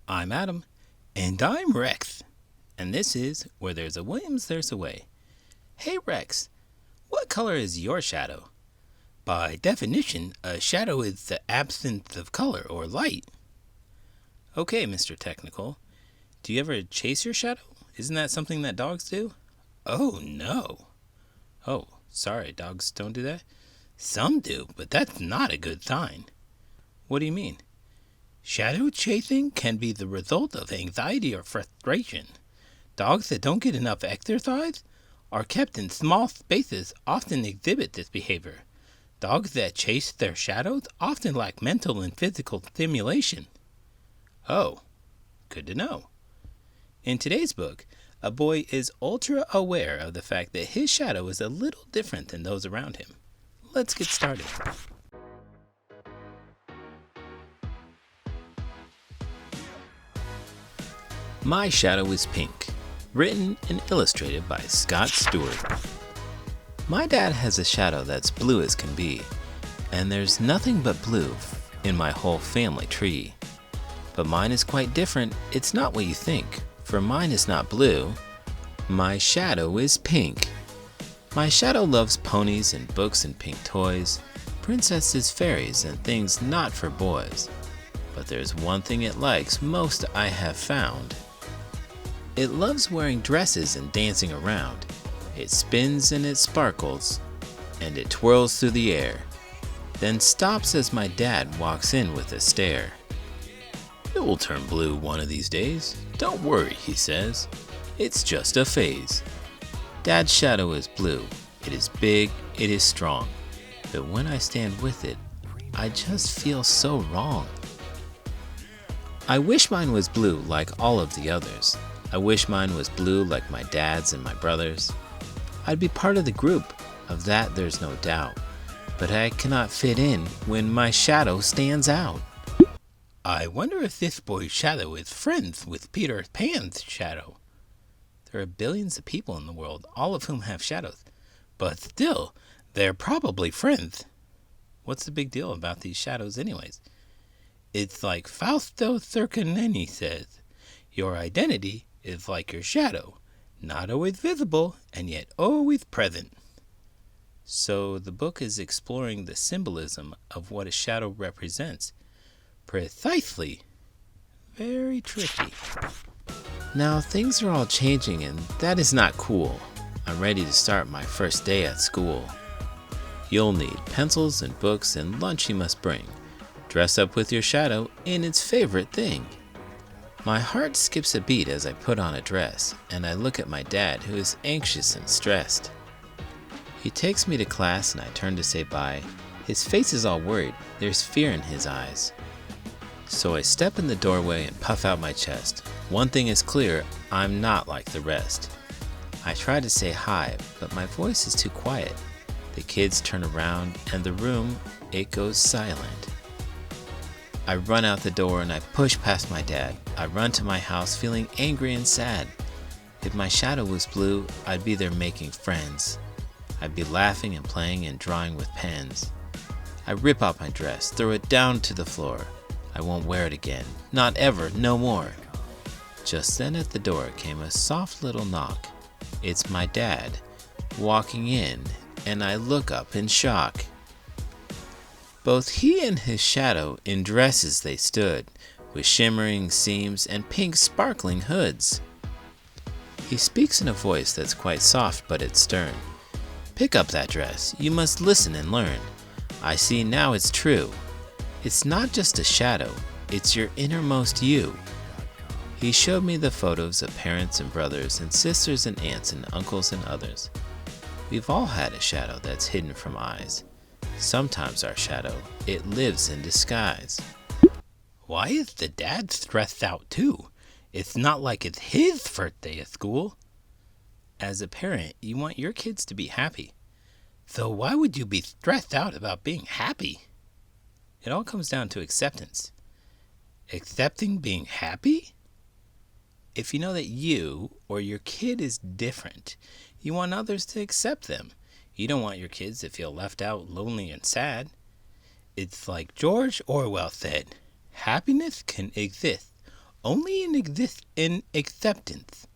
I'm Adam. And I'm Rex. And this is Where There's a Williams, There's a Way. Hey Rex, what color is your shadow? By definition, a shadow is the absence of color or light. Okay, Mr. Technical. Do you ever chase your shadow? Isn't that something that dogs do? Oh, no. Oh, sorry, dogs don't do that? Some do, but that's not a good sign. What do you mean? Shadow chasing can be the result of anxiety or frustration. Dogs that don't get enough exercise or kept in small spaces often exhibit this behavior. Dogs that chase their shadows often lack mental and physical stimulation. Oh, good to know. In today's book, a boy is ultra aware of the fact that his shadow is a little different than those around him. Let's get started. My Shadow is Pink, written and illustrated by Scott Stuart. My dad has a shadow that's blue as can be, and there's nothing but blue in my whole family tree. But mine is quite different. It's not what you think, for mine is not blue. My shadow is pink. My shadow loves ponies and books and pink toys, princesses, fairies, and things not for boys. But there's one thing it likes most I have found. It loves wearing dresses and dancing around. It spins and it sparkles, and it twirls through the air, then stops as my dad walks in with a stare. It will turn blue one of these days. Don't worry, he says. It's just a phase. Dad's shadow is blue. It is big, it is strong. But when I stand with it, I just feel so wrong. I wish mine was blue like all of the others. I wish mine was blue like my dad's and my brother's. I'd be part of the group, of that there's no doubt. But I cannot fit in when my shadow stands out. I wonder if this boy's shadow is friends with Peter Pan's shadow. There are billions of people in the world, all of whom have shadows. But still, they're probably friends. What's the big deal about these shadows anyways? It's like Fausto Circanini says, your identity is like your shadow, not always visible and yet always present. So the book is exploring the symbolism of what a shadow represents. Precisely. Very tricky. Now things are all changing and that is not cool. I'm ready to start my first day at school. You'll need pencils and books and lunch you must bring. Dress up with your shadow in its favorite thing. My heart skips a beat as I put on a dress, and I look at my dad who is anxious and stressed. He takes me to class and I turn to say bye. His face is all worried, there's fear in his eyes. So I step in the doorway and puff out my chest. One thing is clear, I'm not like the rest. I try to say hi, but my voice is too quiet. The kids turn around and the room, it goes silent. I run out the door and I push past my dad. I run to my house feeling angry and sad. If my shadow was blue, I'd be there making friends. I'd be laughing and playing and drawing with pens. I rip out my dress, throw it down to the floor. I won't wear it again. Not ever, no more. Just then at the door came a soft little knock. It's my dad, walking in, and I look up in shock. Both he and his shadow in dresses they stood, with shimmering seams and pink sparkling hoods. He speaks in a voice that's quite soft but it's stern. Pick up that dress, you must listen and learn. I see now it's true. It's not just a shadow, it's your innermost you. He showed me the photos of parents and brothers and sisters and aunts and uncles and others. We've all had a shadow that's hidden from eyes. Sometimes our shadow, it lives in disguise. Why is the dad stressed out too? It's not like it's his first day of school. As a parent, you want your kids to be happy. So why would you be stressed out about being happy? It all comes down to acceptance. Accepting being happy? If you know that you or your kid is different, you want others to accept them. You don't want your kids to feel left out, lonely, and sad. It's like George Orwell said, happiness can exist only in acceptance.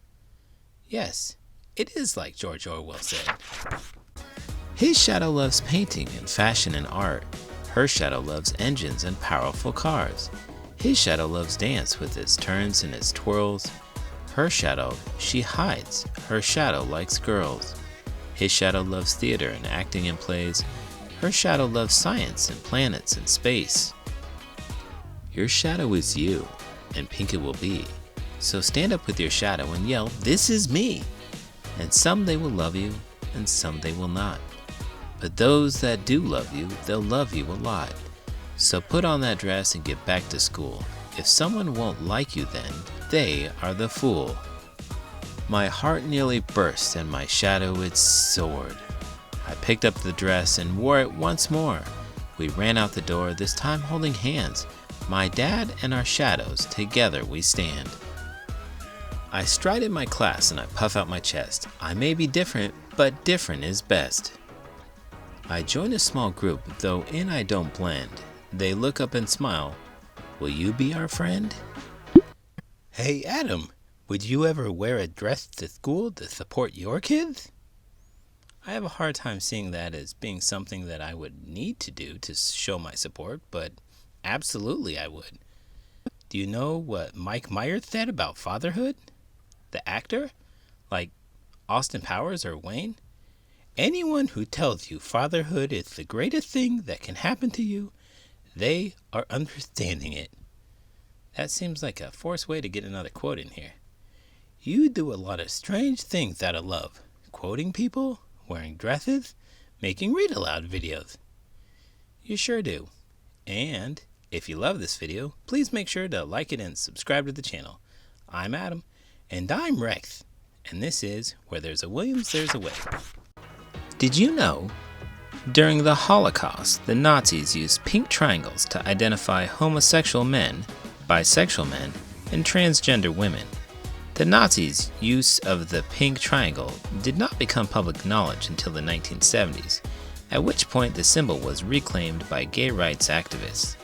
Yes, it is like George Orwell said. His shadow loves painting and fashion and art. Her shadow loves engines and powerful cars. His shadow loves dance with its turns and its twirls. Her shadow, she hides. Her shadow likes girls. His shadow loves theater and acting in plays. Her shadow loves science and planets and space. Your shadow is you, and pink it will be. So stand up with your shadow and yell, "This is me!" And some they will love you, and some they will not. But those that do love you, they'll love you a lot. So put on that dress and get back to school. If someone won't like you then, they are the fool. My heart nearly burst and my shadow it soared. I picked up the dress and wore it once more. We ran out the door, this time holding hands. My dad and our shadows, together we stand. I stride in my class and I puff out my chest. I may be different, but different is best. I join a small group, though in I don't blend. They look up and smile. Will you be our friend? Hey Adam, would you ever wear a dress to school to support your kids? I have a hard time seeing that as being something that I would need to do to show my support, but absolutely I would. Do you know what Mike Myers said about fatherhood? The actor? Like Austin Powers or Wayne? Anyone who tells you fatherhood is the greatest thing that can happen to you, they are understanding it. That seems like a forced way to get another quote in here. You do a lot of strange things out of love. Quoting people, wearing dresses, making read aloud videos. You sure do. And if you love this video, please make sure to like it and subscribe to the channel. I'm Adam, and I'm Rex, and this is Where There's a Williams, There's a Way. Did you know? During the Holocaust, the Nazis used pink triangles to identify homosexual men, bisexual men, and transgender women. The Nazis' use of the pink triangle did not become public knowledge until the 1970s, at which point the symbol was reclaimed by gay rights activists.